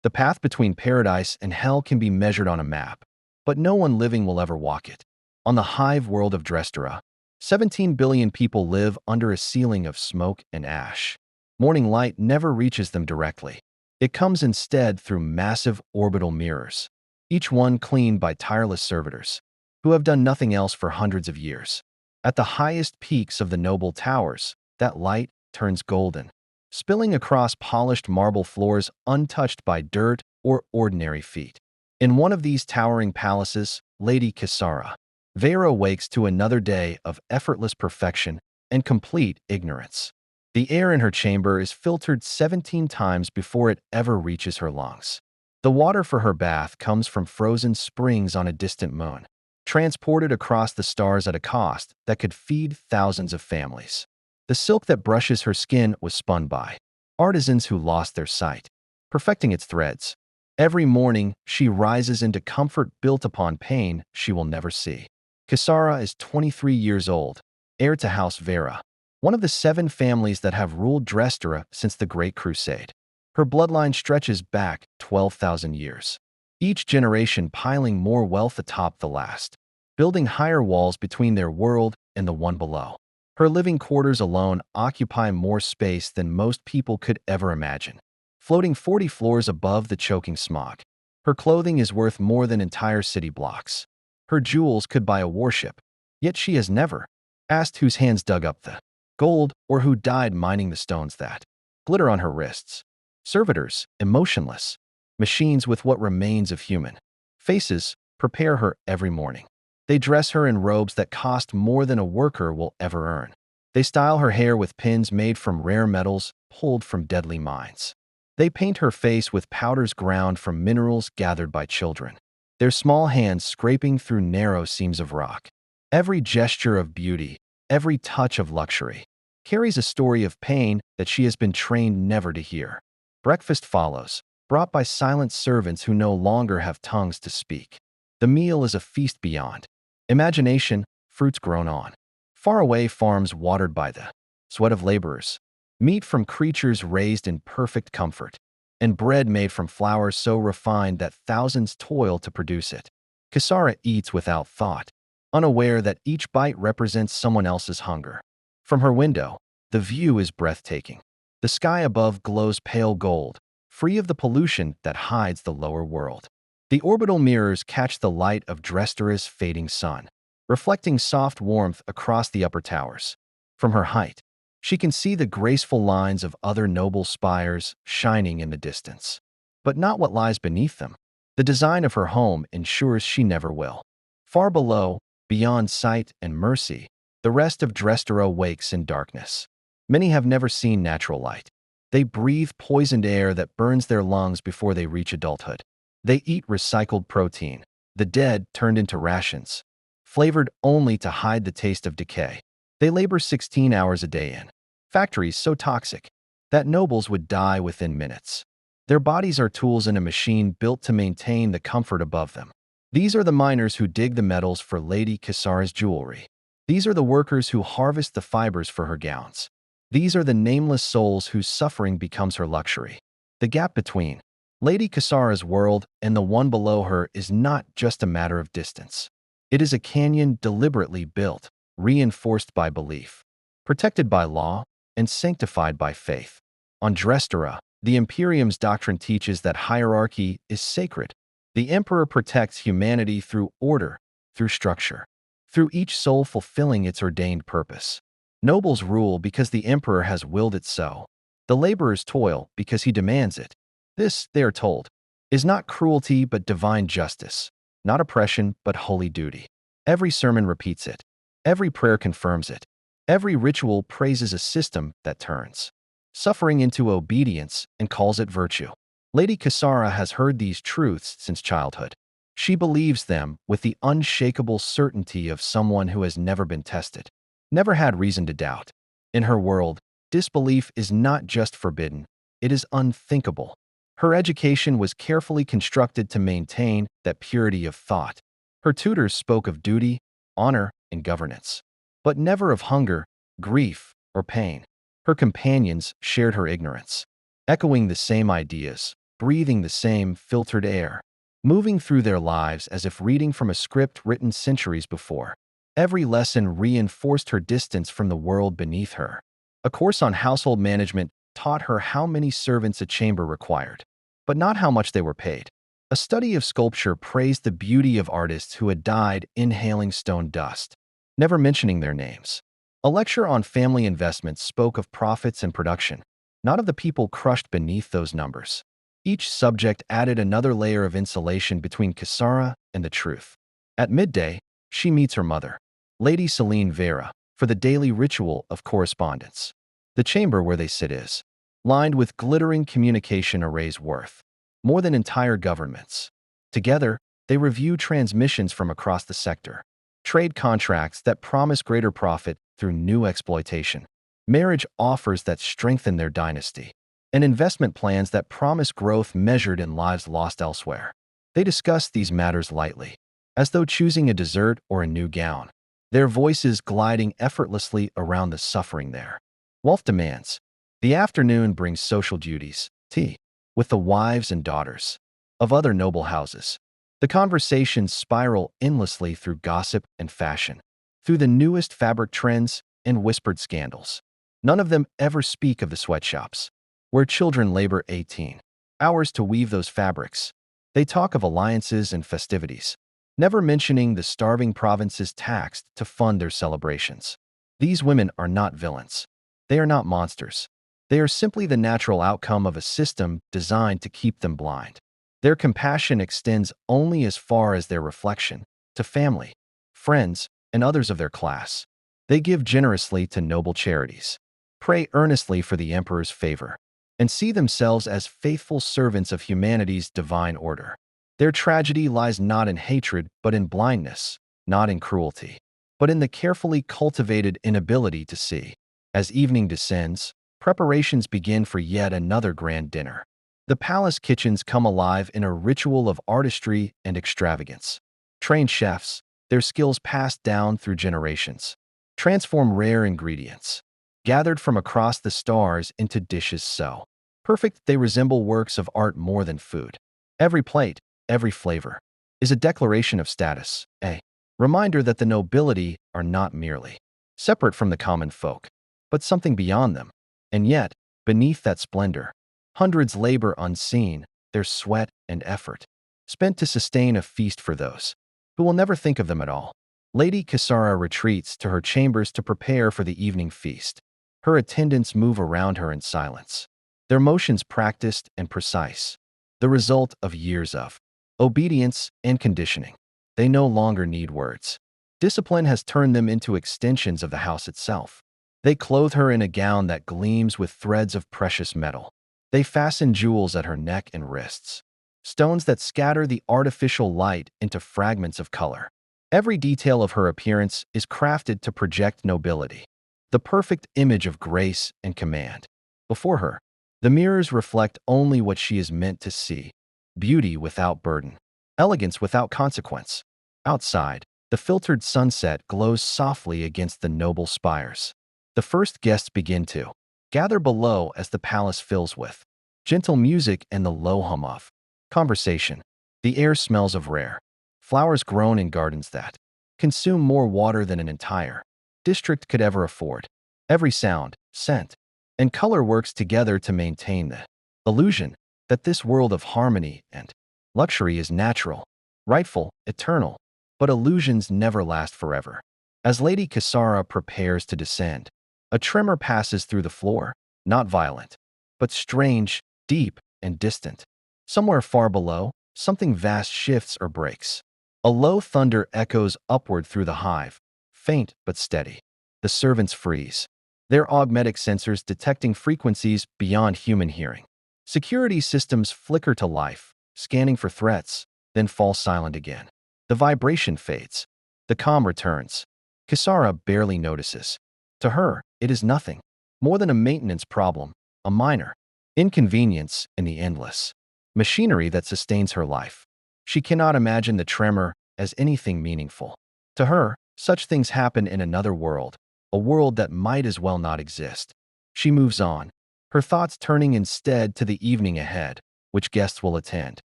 The path between paradise and hell can be measured on a map, but no one living will ever walk it. On the hive world of Drestera, 17 billion people live under a ceiling of smoke and ash. Morning light never reaches them directly. It comes instead through massive orbital mirrors, each one cleaned by tireless servitors, who have done nothing else for hundreds of years. At the highest peaks of the noble towers, that light turns golden, spilling across polished marble floors untouched by dirt or ordinary feet. In one of these towering palaces, Lady Kisara, Vera wakes to another day of effortless perfection and complete ignorance. The air in her chamber is filtered 17 times before it ever reaches her lungs. The water for her bath comes from frozen springs on a distant moon, transported across the stars at a cost that could feed thousands of families. The silk that brushes her skin was spun by artisans who lost their sight, perfecting its threads. Every morning, she rises into comfort built upon pain she will never see. Kisara is 23 years old, heir to House Vera, one of the 7 families that have ruled Drestera since the Great Crusade. Her bloodline stretches back 12,000 years, each generation piling more wealth atop the last, building higher walls between their world and the one below. Her living quarters alone occupy more space than most people could ever imagine, floating 40 floors above the choking smog. Her clothing is worth more than entire city blocks. Her jewels could buy a warship, yet she has never asked whose hands dug up the gold or who died mining the stones that glitter on her wrists. Servitors, emotionless, machines with what remains of human faces, prepare her every morning. They dress her in robes that cost more than a worker will ever earn. They style her hair with pins made from rare metals pulled from deadly mines. They paint her face with powders ground from minerals gathered by children, their small hands scraping through narrow seams of rock. Every gesture of beauty, every touch of luxury, carries a story of pain that she has been trained never to hear. Breakfast follows, brought by silent servants who no longer have tongues to speak. The meal is a feast beyond imagination, fruits grown on far away farms watered by the sweat of laborers, meat from creatures raised in perfect comfort, and bread made from flour so refined that thousands toil to produce it. Kisara eats without thought, unaware that each bite represents someone else's hunger. From her window, the view is breathtaking. The sky above glows pale gold, free of the pollution that hides the lower world. The orbital mirrors catch the light of Drestera's fading sun, reflecting soft warmth across the upper towers. From her height, she can see the graceful lines of other noble spires shining in the distance, but not what lies beneath them. The design of her home ensures she never will. Far below, beyond sight and mercy, the rest of Drestera wakes in darkness. Many have never seen natural light. They breathe poisoned air that burns their lungs before they reach adulthood. They eat recycled protein, the dead turned into rations, flavored only to hide the taste of decay. They labor 16 hours a day in factories so toxic that nobles would die within minutes. Their bodies are tools in a machine built to maintain the comfort above them. These are the miners who dig the metals for Lady Kisara's jewelry. These are the workers who harvest the fibers for her gowns. These are the nameless souls whose suffering becomes her luxury. The gap between Lady Kisara's world and the one below her is not just a matter of distance. It is a canyon deliberately built, reinforced by belief, protected by law, and sanctified by faith. On Drestera, the Imperium's doctrine teaches that hierarchy is sacred. The Emperor protects humanity through order, through structure, through each soul fulfilling its ordained purpose. Nobles rule because the Emperor has willed it so. The laborers toil because he demands it. This, they are told, is not cruelty but divine justice, not oppression but holy duty. Every sermon repeats it. Every prayer confirms it. Every ritual praises a system that turns suffering into obedience and calls it virtue. Lady Kisara has heard these truths since childhood. She believes them with the unshakable certainty of someone who has never been tested, never had reason to doubt. In her world, disbelief is not just forbidden, it is unthinkable. Her education was carefully constructed to maintain that purity of thought. Her tutors spoke of duty, honor, and governance, but never of hunger, grief, or pain. Her companions shared her ignorance, echoing the same ideas, breathing the same filtered air, moving through their lives as if reading from a script written centuries before. Every lesson reinforced her distance from the world beneath her. A course on household management taught her how many servants a chamber required, but not how much they were paid. A study of sculpture praised the beauty of artists who had died inhaling stone dust, never mentioning their names. A lecture on family investments spoke of profits and production, not of the people crushed beneath those numbers. Each subject added another layer of insulation between Kisara and the truth. At midday, she meets her mother, Lady Celine Vera, for the daily ritual of correspondence. The chamber where they sit is lined with glittering communication arrays worth more than entire governments. Together, they review transmissions from across the sector, trade contracts that promise greater profit through new exploitation, marriage offers that strengthen their dynasty, and investment plans that promise growth measured in lives lost elsewhere. They discuss these matters lightly, as though choosing a dessert or a new gown, their voices gliding effortlessly around the suffering there. Wealth demands. The afternoon brings social duties, tea, with the wives and daughters of other noble houses. The conversations spiral endlessly through gossip and fashion, through the newest fabric trends and whispered scandals. None of them ever speak of the sweatshops, where children labor 18 hours to weave those fabrics. They talk of alliances and festivities, never mentioning the starving provinces taxed to fund their celebrations. These women are not villains. They are not monsters. They are simply the natural outcome of a system designed to keep them blind. Their compassion extends only as far as their reflection, to family, friends, and others of their class. They give generously to noble charities, pray earnestly for the emperor's favor, and see themselves as faithful servants of humanity's divine order. Their tragedy lies not in hatred, but in blindness, not in cruelty, but in the carefully cultivated inability to see. As evening descends, preparations begin for yet another grand dinner. The palace kitchens come alive in a ritual of artistry and extravagance. Trained chefs, their skills passed down through generations, transform rare ingredients, gathered from across the stars into dishes so perfect they resemble works of art more than food. Every plate, every flavor, is a declaration of status, a reminder that the nobility are not merely separate from the common folk, but something beyond them. And yet, beneath that splendor, hundreds labor unseen, their sweat and effort, spent to sustain a feast for those who will never think of them at all. Lady Kisara retreats to her chambers to prepare for the evening feast. Her attendants move around her in silence, their motions practiced and precise, the result of years of obedience and conditioning. They no longer need words. Discipline has turned them into extensions of the house itself. They clothe her in a gown that gleams with threads of precious metal. They fasten jewels at her neck and wrists, stones that scatter the artificial light into fragments of color. Every detail of her appearance is crafted to project nobility, the perfect image of grace and command. Before her, the mirrors reflect only what she is meant to see: beauty without burden, elegance without consequence. Outside, the filtered sunset glows softly against the noble spires. The first guests begin to gather below as the palace fills with gentle music and the low hum of conversation. The air smells of rare flowers grown in gardens that consume more water than an entire district could ever afford. Every sound, scent, and color works together to maintain the illusion that this world of harmony and luxury is natural, rightful, eternal. But illusions never last forever. As Lady Kisara prepares to descend, a tremor passes through the floor, not violent, but strange, deep, and distant. Somewhere far below, something vast shifts or breaks. A low thunder echoes upward through the hive, faint but steady. The servants freeze, their augmetic sensors detecting frequencies beyond human hearing. Security systems flicker to life, scanning for threats, then fall silent again. The vibration fades. The calm returns. Kisara barely notices. To her, it is nothing more than a maintenance problem, a minor inconvenience in the endless machinery that sustains her life. She cannot imagine the tremor as anything meaningful. To her, such things happen in another world, a world that might as well not exist. She moves on, her thoughts turning instead to the evening ahead, which guests will attend,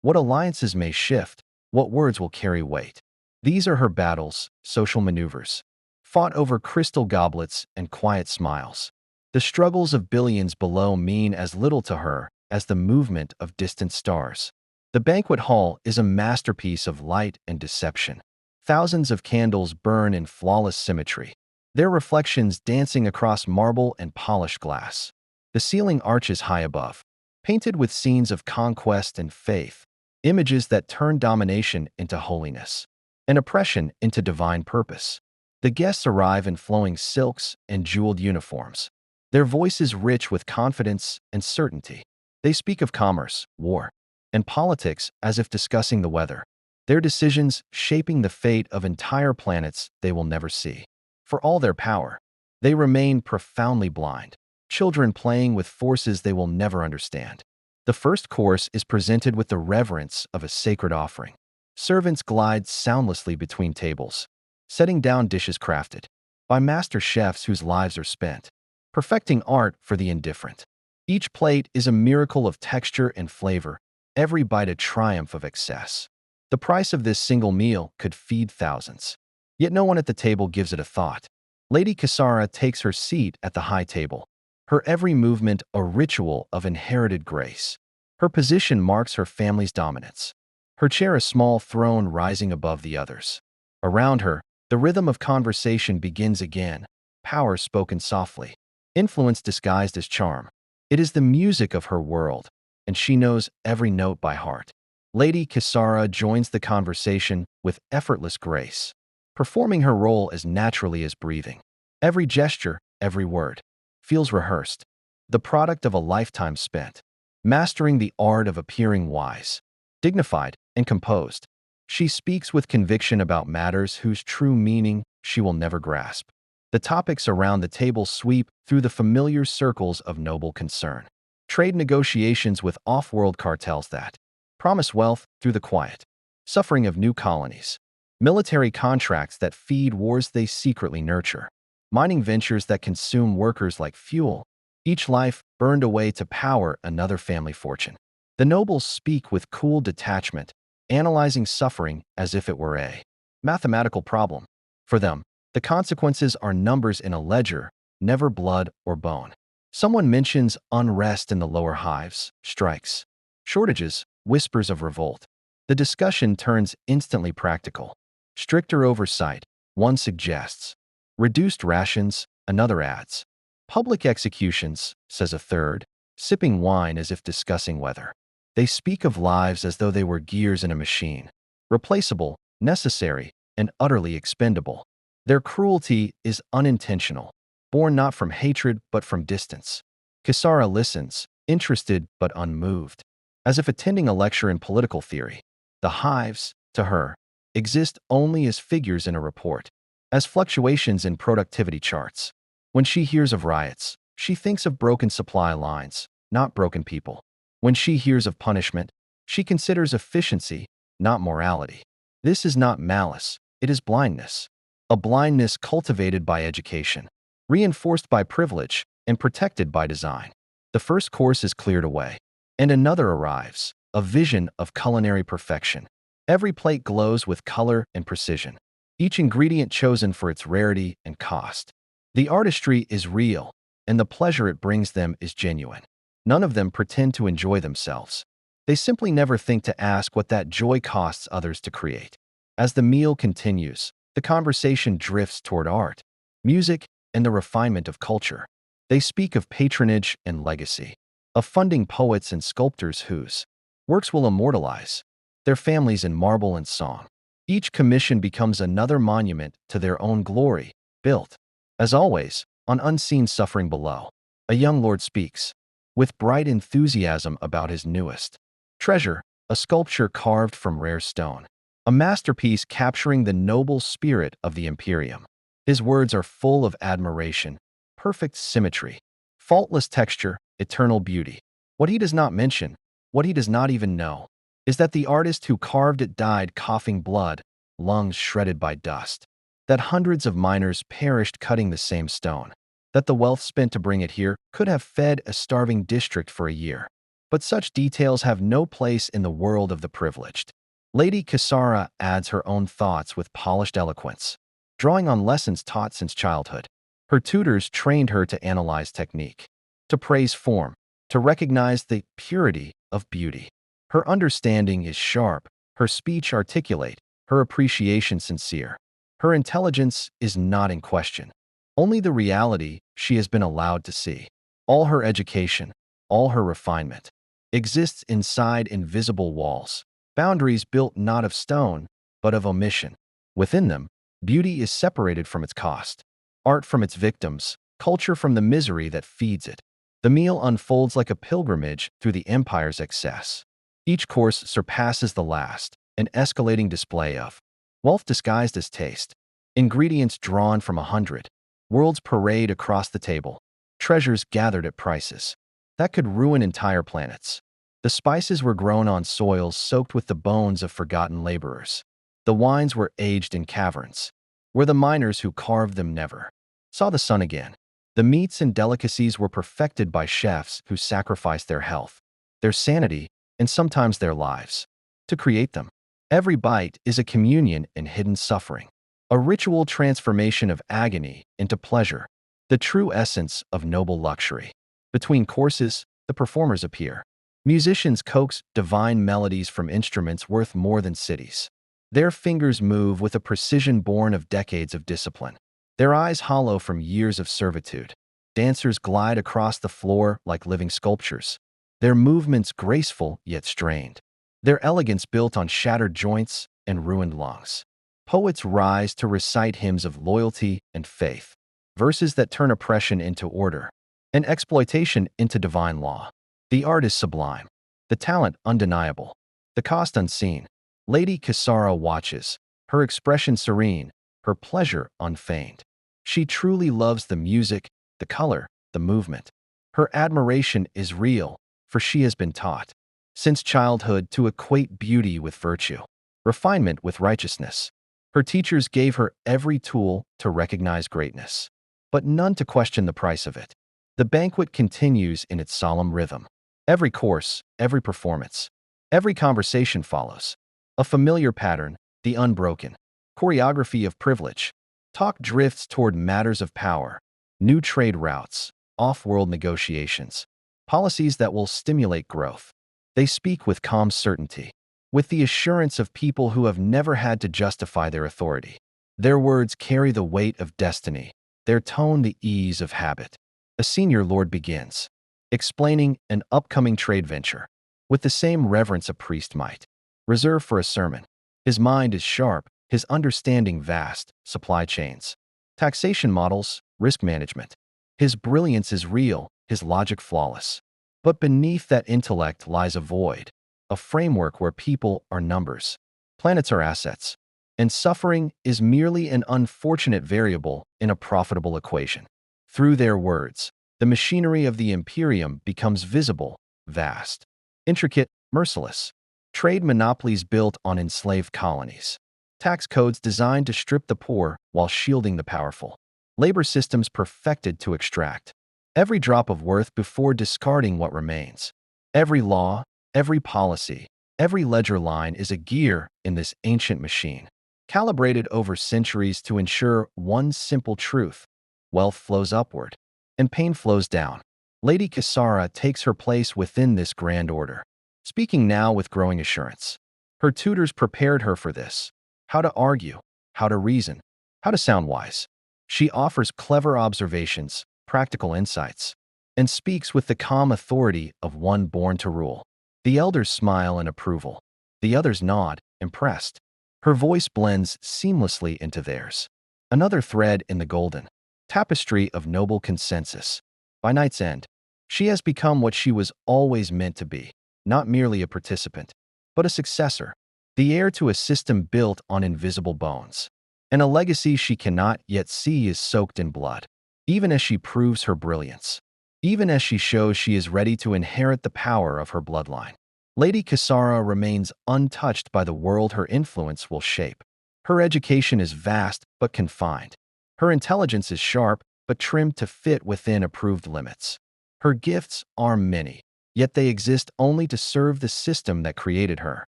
what alliances may shift, what words will carry weight. These are her battles, social maneuvers, fought over crystal goblets and quiet smiles. The struggles of billions below mean as little to her as the movement of distant stars. The banquet hall is a masterpiece of light and deception. Thousands of candles burn in flawless symmetry, their reflections dancing across marble and polished glass. The ceiling arches high above, painted with scenes of conquest and faith, images that turn domination into holiness and oppression into divine purpose. The guests arrive in flowing silks and jeweled uniforms, their voices rich with confidence and certainty. They speak of commerce, war, and politics as if discussing the weather, their decisions shaping the fate of entire planets they will never see. For all their power, they remain profoundly blind, children playing with forces they will never understand. The first course is presented with the reverence of a sacred offering. Servants glide soundlessly between tables, setting down dishes crafted by master chefs whose lives are spent perfecting art for the indifferent. Each plate is a miracle of texture and flavor, every bite a triumph of excess. The price of this single meal could feed thousands. Yet no one at the table gives it a thought. Lady Kisara takes her seat at the high table, her every movement a ritual of inherited grace. Her position marks her family's dominance, her chair a small throne rising above the others. Around her, the rhythm of conversation begins again, power spoken softly, influence disguised as charm. It is the music of her world, and she knows every note by heart. Lady Kisara joins the conversation with effortless grace, performing her role as naturally as breathing. Every gesture, every word, feels rehearsed, the product of a lifetime spent, mastering the art of appearing wise, dignified, and composed. She speaks with conviction about matters whose true meaning she will never grasp. The topics around the table sweep through the familiar circles of noble concern. Trade negotiations with off-world cartels that promise wealth through the quiet suffering of new colonies. Military contracts that feed wars they secretly nurture. Mining ventures that consume workers like fuel. Each life burned away to power another family fortune. The nobles speak with cool detachment, analyzing suffering as if it were a mathematical problem. For them, the consequences are numbers in a ledger, never blood or bone. Someone mentions unrest in the lower hives, strikes, shortages, whispers of revolt. The discussion turns instantly practical. Stricter oversight, one suggests. Reduced rations, another adds. Public executions, says a third, sipping wine as if discussing weather. They speak of lives as though they were gears in a machine, replaceable, necessary, and utterly expendable. Their cruelty is unintentional, born not from hatred but from distance. Kisara listens, interested but unmoved, as if attending a lecture in political theory. The hives, to her, exist only as figures in a report, as fluctuations in productivity charts. When she hears of riots, she thinks of broken supply lines, not broken people. When she hears of punishment, she considers efficiency, not morality. This is not malice, it is blindness. A blindness cultivated by education, reinforced by privilege, and protected by design. The first course is cleared away, and another arrives, a vision of culinary perfection. Every plate glows with color and precision, each ingredient chosen for its rarity and cost. The artistry is real, and the pleasure it brings them is genuine. None of them pretend to enjoy themselves. They simply never think to ask what that joy costs others to create. As the meal continues, the conversation drifts toward art, music, and the refinement of culture. They speak of patronage and legacy, of funding poets and sculptors whose works will immortalize their families in marble and song. Each commission becomes another monument to their own glory, built, as always, on unseen suffering below. A young lord speaks, with bright enthusiasm about his newest treasure, a sculpture carved from rare stone. A masterpiece capturing the noble spirit of the Imperium. His words are full of admiration, perfect symmetry, faultless texture, eternal beauty. What he does not mention, what he does not even know, is that the artist who carved it died coughing blood, lungs shredded by dust. That hundreds of miners perished cutting the same stone. That the wealth spent to bring it here could have fed a starving district for a year. But such details have no place in the world of the privileged. Lady Kisara adds her own thoughts with polished eloquence, drawing on lessons taught since childhood. Her tutors trained her to analyze technique, to praise form, to recognize the purity of beauty. Her understanding is sharp, her speech articulate, her appreciation sincere. Her intelligence is not in question, only the reality she has been allowed to see. All her education, all her refinement, exists inside invisible walls, boundaries built not of stone, but of omission. Within them, beauty is separated from its cost, art from its victims, culture from the misery that feeds it. The meal unfolds like a pilgrimage through the empire's excess. Each course surpasses the last, an escalating display of wealth disguised as taste, ingredients drawn from 100, worlds parade across the table, treasures gathered at prices that could ruin entire planets. The spices were grown on soils soaked with the bones of forgotten laborers. The wines were aged in caverns, where the miners who carved them never saw the sun again. The meats and delicacies were perfected by chefs who sacrificed their health, their sanity, and sometimes their lives to create them. Every bite is a communion in hidden suffering, a ritual transformation of agony into pleasure, the true essence of noble luxury. Between courses, the performers appear. Musicians coax divine melodies from instruments worth more than cities. Their fingers move with a precision born of decades of discipline, their eyes hollow from years of servitude. Dancers glide across the floor like living sculptures, their movements graceful yet strained, their elegance built on shattered joints and ruined lungs. Poets rise to recite hymns of loyalty and faith, verses that turn oppression into order, and exploitation into divine law. The art is sublime, the talent undeniable, the cost unseen. Lady Kisara watches, her expression serene, her pleasure unfeigned. She truly loves the music, the color, the movement. Her admiration is real, for she has been taught, since childhood, to equate beauty with virtue, refinement with righteousness. Her teachers gave her every tool to recognize greatness, but none to question the price of it. The banquet continues in its solemn rhythm. Every course, every performance, every conversation follows a familiar pattern, the unbroken choreography of privilege. Talk drifts toward matters of power, new trade routes, off-world negotiations, policies that will stimulate growth. They speak with calm certainty, with the assurance of people who have never had to justify their authority. Their words carry the weight of destiny, their tone the ease of habit. A senior lord begins, explaining an upcoming trade venture, with the same reverence a priest might reserve for a sermon. His mind is sharp, his understanding vast, supply chains, taxation models, risk management. His brilliance is real, his logic flawless. But beneath that intellect lies a void, a framework where people are numbers, planets are assets, and suffering is merely an unfortunate variable in a profitable equation. Through their words, the machinery of the Imperium becomes visible, vast, intricate, merciless. Trade monopolies built on enslaved colonies. Tax codes designed to strip the poor while shielding the powerful. Labor systems perfected to extract every drop of worth before discarding what remains. Every law, every policy, every ledger line is a gear in this ancient machine, calibrated over centuries to ensure one simple truth: wealth flows upward, and pain flows down. Lady Kisara takes her place within this grand order, speaking now with growing assurance. Her tutors prepared her for this: how to argue, how to reason, how to sound wise. She offers clever observations, practical insights, and speaks with the calm authority of one born to rule. The elders smile in approval. The others nod, impressed. Her voice blends seamlessly into theirs, another thread in the golden tapestry of noble consensus. By night's end, she has become what she was always meant to be, not merely a participant, but a successor, the heir to a system built on invisible bones. And a legacy she cannot yet see is soaked in blood. Even as she proves her brilliance, even as she shows she is ready to inherit the power of her bloodline, Lady Kisara remains untouched by the world her influence will shape. Her education is vast but confined. Her intelligence is sharp but trimmed to fit within approved limits. Her gifts are many, yet they exist only to serve the system that created her.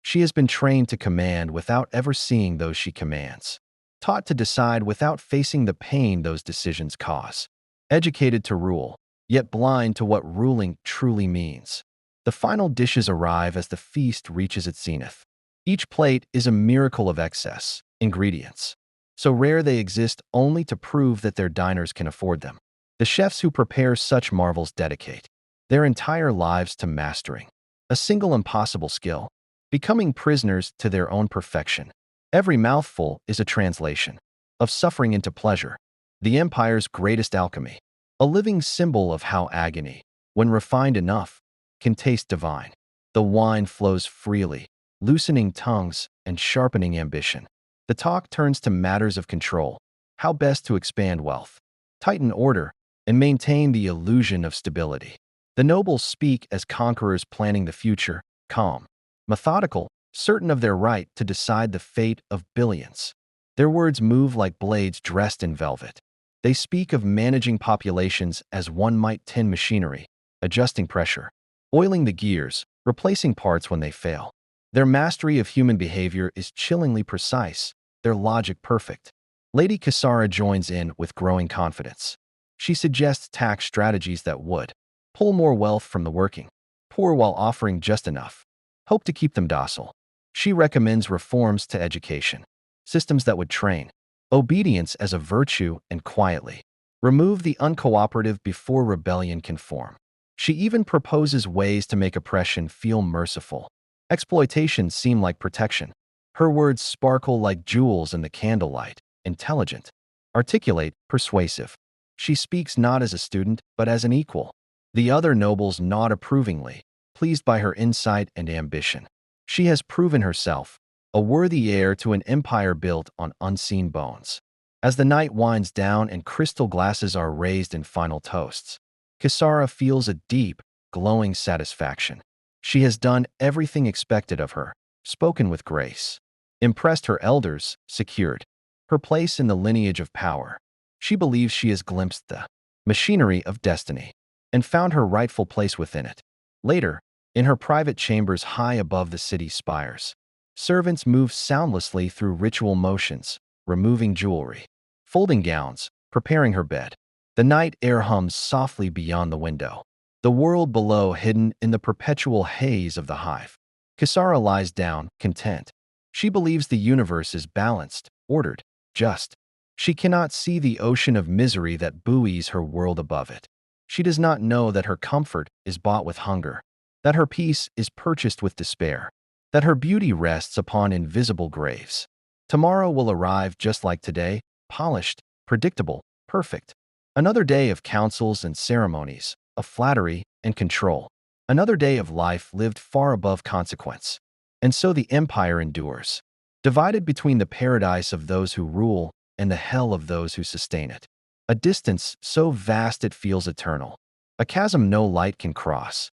She has been trained to command without ever seeing those she commands, taught to decide without facing the pain those decisions cause, educated to rule, yet blind to what ruling truly means. The final dishes arrive as the feast reaches its zenith. Each plate is a miracle of excess, ingredients, so rare they exist only to prove that their diners can afford them. The chefs who prepare such marvels dedicate their entire lives to mastering a single impossible skill, becoming prisoners to their own perfection. Every mouthful is a translation of suffering into pleasure, the empire's greatest alchemy, a living symbol of how agony, when refined enough, can taste divine. The wine flows freely, loosening tongues and sharpening ambition. The talk turns to matters of control, how best to expand wealth, tighten order, and maintain the illusion of stability. The nobles speak as conquerors planning the future, calm, methodical, certain of their right to decide the fate of billions. Their words move like blades dressed in velvet. They speak of managing populations as one might tend machinery, adjusting pressure, oiling the gears, replacing parts when they fail. Their mastery of human behavior is chillingly precise, their logic perfect. Lady Kisara joins in with growing confidence. She suggests tax strategies that would pull more wealth from the working poor while offering just enough hope to keep them docile. She recommends reforms to education, systems that would train obedience as a virtue and quietly remove the uncooperative before rebellion can form. She even proposes ways to make oppression feel merciful, exploitation seem like protection. Her words sparkle like jewels in the candlelight, intelligent, articulate, persuasive. She speaks not as a student, but as an equal. The other nobles nod approvingly, pleased by her insight and ambition. She has proven herself a worthy heir to an empire built on unseen bones. As the night winds down and crystal glasses are raised in final toasts, Kisara feels a deep, glowing satisfaction. She has done everything expected of her, spoken with grace, impressed her elders, secured her place in the lineage of power. She believes she has glimpsed the machinery of destiny and found her rightful place within it. Later, in her private chambers high above the city's spires, servants move soundlessly through ritual motions, removing jewelry, folding gowns, preparing her bed. The night air hums softly beyond the window, the world below hidden in the perpetual haze of the hive. Kisara lies down, content. She believes the universe is balanced, ordered, just. She cannot see the ocean of misery that buoys her world above it. She does not know that her comfort is bought with hunger, that her peace is purchased with despair, that her beauty rests upon invisible graves. Tomorrow will arrive just like today, polished, predictable, perfect. Another day of councils and ceremonies, of flattery and control. Another day of life lived far above consequence. And so the empire endures, divided between the paradise of those who rule and the hell of those who sustain it. A distance so vast it feels eternal. A chasm no light can cross.